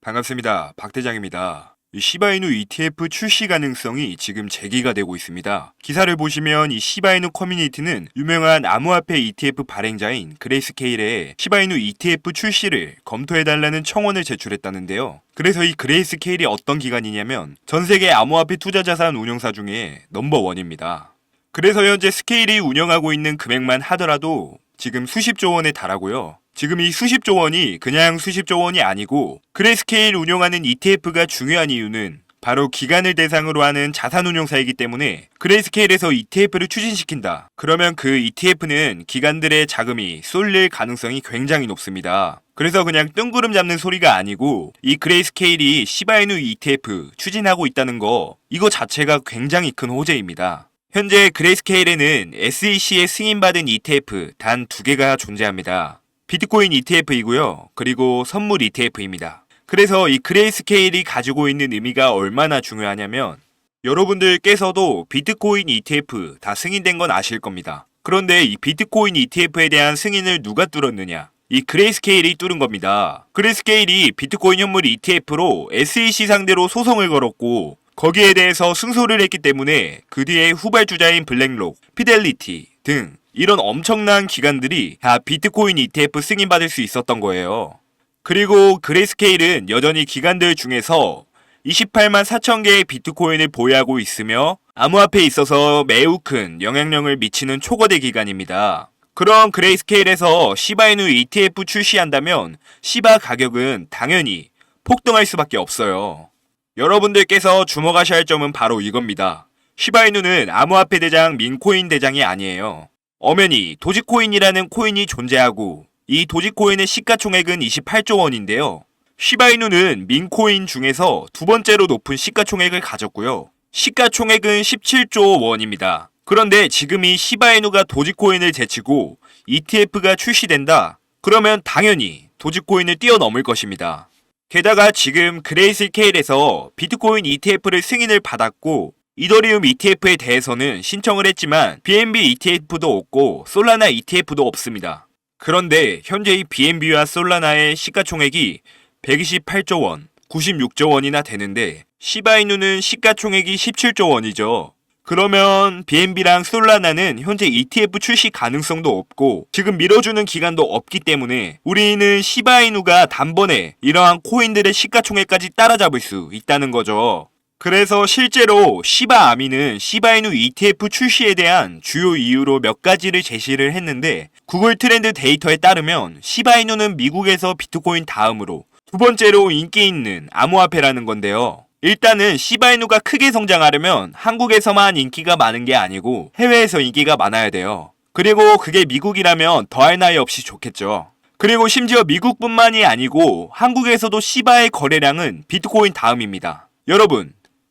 반갑습니다. 박 대장입니다. 이 시바이누 ETF 출시 가능성이 지금 제기가 되고 있습니다. 기사를 보시면 이 시바이누 커뮤니티는 유명한 암호화폐 ETF 발행자인 그레이스케일에 시바이누 ETF 출시를 검토해달라는 청원을 제출했다는데요. 그래서 이 그레이스케일이 어떤 기관이냐면 전 세계 암호화폐 투자자산 운용사 중에 넘버원입니다. 그래서 현재 스케일이 운영하고 있는 금액만 하더라도 지금 수십조 원에 달하고요. 지금 이 수십조 원이 그냥 수십조 원이 아니고 그레이스케일 운영하는 ETF가 중요한 이유는 바로 기관을 대상으로 하는 자산운용사이기 때문에 그레이스케일에서 ETF를 추진시킨다. 그러면 그 ETF는 기관들의 자금이 쏠릴 가능성이 굉장히 높습니다. 그래서 그냥 뜬구름 잡는 소리가 아니고 이 그레이스케일이 시바이누 ETF 추진하고 있다는 거 이거 자체가 굉장히 큰 호재입니다. 현재 그레이스케일에는 SEC에 승인받은 ETF 단 2개가 존재합니다. 비트코인 ETF이고요. 그리고 선물 ETF입니다. 그래서 이 그레이스케일이 가지고 있는 의미가 얼마나 중요하냐면 여러분들께서도 비트코인 ETF 다 승인된 건 아실 겁니다. 그런데 이 비트코인 ETF에 대한 승인을 누가 뚫었느냐? 이 그레이스케일이 뚫은 겁니다. 그레이스케일이 비트코인 현물 ETF로 SEC 상대로 소송을 걸었고 거기에 대해서 승소를 했기 때문에 그 뒤에 후발주자인 블랙록, 피델리티 등 이런 엄청난 기관들이 다 비트코인 ETF 승인받을 수 있었던 거예요. 그리고 그레이스케일은 여전히 기관들 중에서 28만 4천 개의 비트코인을 보유하고 있으며 암호화폐에 있어서 매우 큰 영향력을 미치는 초거대 기관입니다. 그럼 그레이스케일에서 시바이누 ETF 출시한다면 시바 가격은 당연히 폭등할 수밖에 없어요. 여러분들께서 주목하셔야 할 점은 바로 이겁니다. 시바이누는 암호화폐 대장 민코인 대장이 아니에요. 엄연히 도지코인이라는 코인이 존재하고 이 도지코인의 시가총액은 28조 원인데요. 시바이누는 민코인 중에서 두 번째로 높은 시가총액을 가졌고요. 시가총액은 17조 원입니다. 그런데 지금 이 시바이누가 도지코인을 제치고 ETF가 출시된다? 그러면 당연히 도지코인을 뛰어넘을 것입니다. 게다가 지금 그레이스케일에서 비트코인 ETF를 승인을 받았고 이더리움 ETF에 대해서는 신청을 했지만 BNB ETF도 없고 솔라나 ETF도 없습니다. 그런데 현재 이 BNB와 솔라나의 시가총액이 128조 원, 96조 원이나 되는데 시바이누는 시가총액이 17조 원이죠. 그러면 BNB랑 솔라나는 현재 ETF 출시 가능성도 없고 지금 밀어주는 기간도 없기 때문에 우리는 시바이누가 단번에 이러한 코인들의 시가총액까지 따라잡을 수 있다는 거죠. 그래서 실제로 시바아미는 시바이누 ETF 출시에 대한 주요 이유로 몇 가지를 제시를 했는데 구글 트렌드 데이터에 따르면 시바이누는 미국에서 비트코인 다음으로 두 번째로 인기 있는 암호화폐라는 건데요. 일단은 시바이누가 크게 성장하려면 한국에서만 인기가 많은 게 아니고 해외에서 인기가 많아야 돼요. 그리고 그게 미국이라면 더할 나위 없이 좋겠죠. 그리고 심지어 미국뿐만이 아니고 한국에서도 시바의 거래량은 비트코인 다음입니다.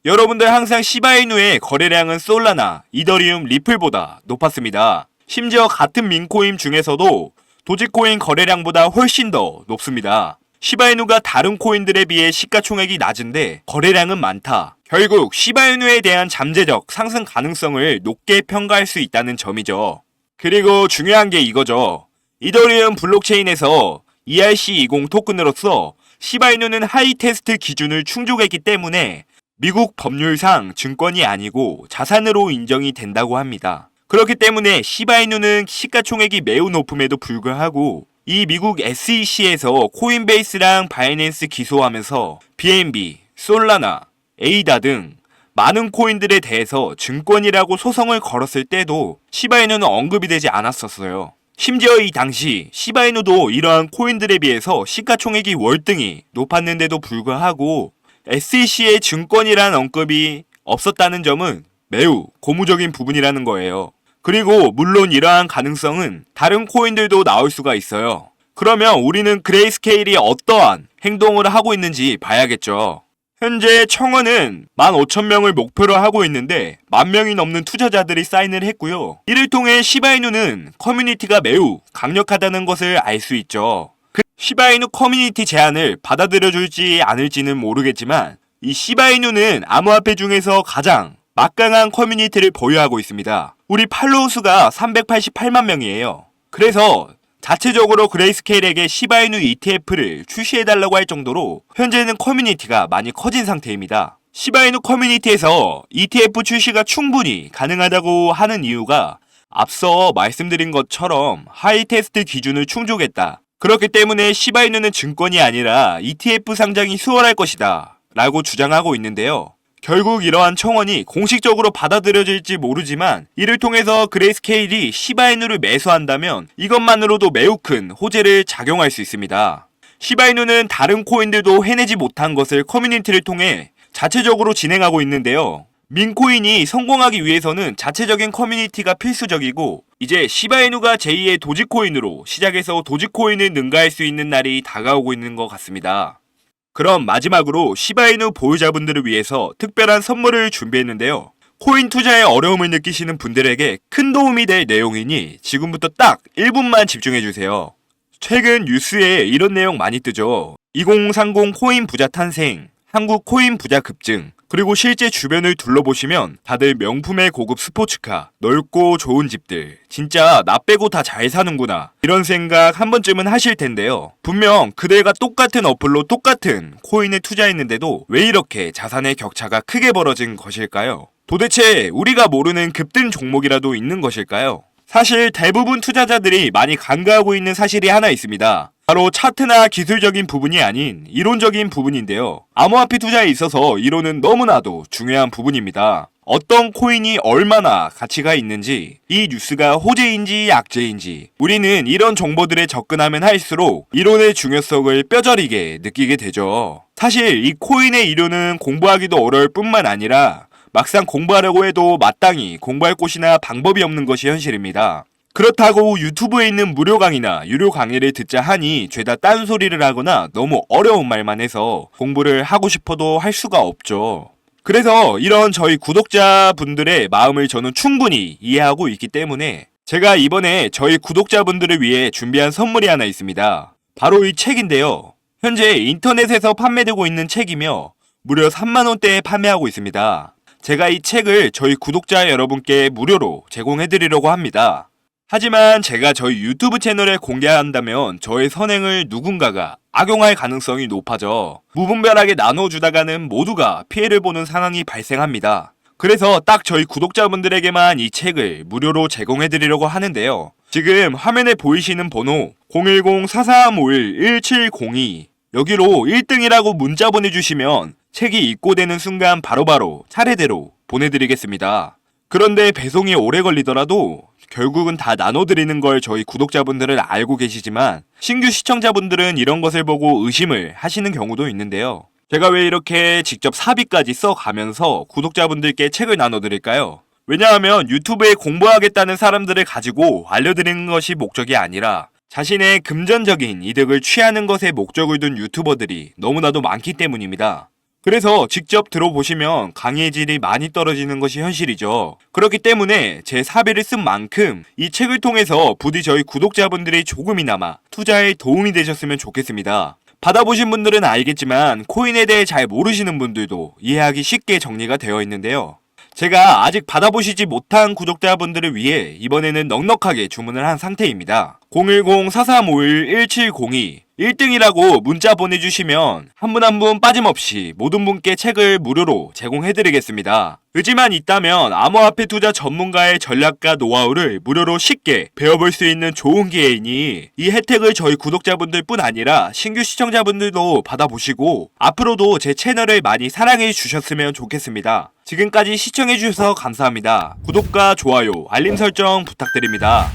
여러분들 항상 시바이누의 거래량은 솔라나, 이더리움, 리플보다 높았습니다. 심지어 같은 민코인 중에서도 도지코인 거래량보다 훨씬 더 높습니다. 시바이누가 다른 코인들에 비해 시가총액이 낮은데 거래량은 많다. 결국 시바이누에 대한 잠재적 상승 가능성을 높게 평가할 수 있다는 점이죠. 그리고 중요한 게 이거죠. 이더리움 블록체인에서 ERC20 토큰으로서 시바이누는 하이 테스트 기준을 충족했기 때문에 미국 법률상 증권이 아니고 자산으로 인정이 된다고 합니다. 그렇기 때문에 시바이누는 시가총액이 매우 높음에도 불구하고 이 미국 SEC에서 코인베이스랑 바이낸스 기소하면서 BNB, 솔라나, 에이다 등 많은 코인들에 대해서 증권이라고 소송을 걸었을 때도 시바이누는 언급이 되지 않았었어요. 심지어 이 당시 시바이누도 이러한 코인들에 비해서 시가총액이 월등히 높았는데도 불구하고 SEC의 증권이란 언급이 없었다는 점은 매우 고무적인 부분이라는 거예요. 그리고 물론 이러한 가능성은 다른 코인들도 나올 수가 있어요. 그러면 우리는 그레이스케일이 어떠한 행동을 하고 있는지 봐야겠죠. 현재 청원은 15,000명을 목표로 하고 있는데 10,000명이 넘는 투자자들이 사인을 했고요. 이를 통해 시바이누는 커뮤니티가 매우 강력하다는 것을 알 수 있죠. 시바이누 커뮤니티 제안을 받아들여줄지 않을지는 모르겠지만 이 시바이누는 암호화폐 중에서 가장 막강한 커뮤니티를 보유하고 있습니다. 우리 팔로우 수가 388만 명이에요. 그래서 자체적으로 그레이스케일에게 시바이누 ETF를 출시해달라고 할 정도로 현재는 커뮤니티가 많이 커진 상태입니다. 시바이누 커뮤니티에서 ETF 출시가 충분히 가능하다고 하는 이유가 앞서 말씀드린 것처럼 하이테스트 기준을 충족했다. 그렇기 때문에 시바이누는 증권이 아니라 ETF 상장이 수월할 것이다 라고 주장하고 있는데요. 결국 이러한 청원이 공식적으로 받아들여질지 모르지만 이를 통해서 그레이스케일이 시바이누를 매수한다면 이것만으로도 매우 큰 호재를 작용할 수 있습니다. 시바이누는 다른 코인들도 해내지 못한 것을 커뮤니티를 통해 자체적으로 진행하고 있는데요. 민코인이 성공하기 위해서는 자체적인 커뮤니티가 필수적이고 이제 시바이누가 제2의 도지코인으로 시작해서 도지코인을 능가할 수 있는 날이 다가오고 있는 것 같습니다. 그럼 마지막으로 시바이누 보유자분들을 위해서 특별한 선물을 준비했는데요. 코인 투자에 어려움을 느끼시는 분들에게 큰 도움이 될 내용이니 지금부터 딱 1분만 집중해주세요. 최근 뉴스에 이런 내용 많이 뜨죠. 2030 코인 부자 탄생, 한국 코인 부자 급증, 그리고 실제 주변을 둘러보시면 다들 명품의 고급 스포츠카, 넓고 좋은 집들, 진짜 나 빼고 다 잘 사는구나 이런 생각 한 번쯤은 하실 텐데요. 분명 그들과 똑같은 어플로 똑같은 코인에 투자했는데도 왜 이렇게 자산의 격차가 크게 벌어진 것일까요? 도대체 우리가 모르는 급등 종목이라도 있는 것일까요? 사실 대부분 투자자들이 많이 간과하고 있는 사실이 하나 있습니다. 바로 차트나 기술적인 부분이 아닌 이론적인 부분인데요. 암호화폐 투자에 있어서 이론은 너무나도 중요한 부분입니다. 어떤 코인이 얼마나 가치가 있는지, 이 뉴스가 호재인지 약재인지 우리는 이런 정보들에 접근하면 할수록 이론의 중요성을 뼈저리게 느끼게 되죠. 사실 이 코인의 이론은 공부하기도 어려울 뿐만 아니라 막상 공부하려고 해도 마땅히 공부할 곳이나 방법이 없는 것이 현실입니다. 그렇다고 유튜브에 있는 무료 강의나 유료 강의를 듣자 하니 죄다 딴소리를 하거나 너무 어려운 말만 해서 공부를 하고 싶어도 할 수가 없죠. 그래서 이런 저희 구독자분들의 마음을 저는 충분히 이해하고 있기 때문에 제가 이번에 저희 구독자분들을 위해 준비한 선물이 하나 있습니다. 바로 이 책인데요. 현재 인터넷에서 판매되고 있는 책이며 무려 3만원대에 판매하고 있습니다. 제가 이 책을 저희 구독자 여러분께 무료로 제공해드리려고 합니다. 하지만 제가 저희 유튜브 채널에 공개한다면 저의 선행을 누군가가 악용할 가능성이 높아져 무분별하게 나눠주다가는 모두가 피해를 보는 상황이 발생합니다. 그래서 딱 저희 구독자분들에게만 이 책을 무료로 제공해드리려고 하는데요. 지금 화면에 보이시는 번호 010-4351-1702 여기로 1등이라고 문자 보내주시면 책이 입고되는 순간 바로바로 차례대로 보내드리겠습니다. 그런데 배송이 오래 걸리더라도 결국은 다 나눠드리는 걸 저희 구독자분들은 알고 계시지만 신규 시청자분들은 이런 것을 보고 의심을 하시는 경우도 있는데요. 제가 왜 이렇게 직접 사비까지 써가면서 구독자분들께 책을 나눠드릴까요? 왜냐하면 유튜브에 공부하겠다는 사람들을 가지고 알려드리는 것이 목적이 아니라 자신의 금전적인 이득을 취하는 것에 목적을 둔 유튜버들이 너무나도 많기 때문입니다. 그래서 직접 들어보시면 강의의 질이 많이 떨어지는 것이 현실이죠. 그렇기 때문에 제 사비를 쓴 만큼 이 책을 통해서 부디 저희 구독자분들이 조금이나마 투자에 도움이 되셨으면 좋겠습니다. 받아보신 분들은 알겠지만 코인에 대해 잘 모르시는 분들도 이해하기 쉽게 정리가 되어 있는데요. 제가 아직 받아보시지 못한 구독자분들을 위해 이번에는 넉넉하게 주문을 한 상태입니다. 010-4351-1702 1등이라고 문자 보내주시면 한 분 한 분 빠짐없이 모든 분께 책을 무료로 제공해드리겠습니다. 의지만 있다면 암호화폐 투자 전문가의 전략과 노하우를 무료로 쉽게 배워볼 수 있는 좋은 기회이니 이 혜택을 저희 구독자분들 뿐 아니라 신규 시청자분들도 받아보시고 앞으로도 제 채널을 많이 사랑해 주셨으면 좋겠습니다. 지금까지 시청해주셔서 감사합니다. 구독과 좋아요, 알림 설정 부탁드립니다.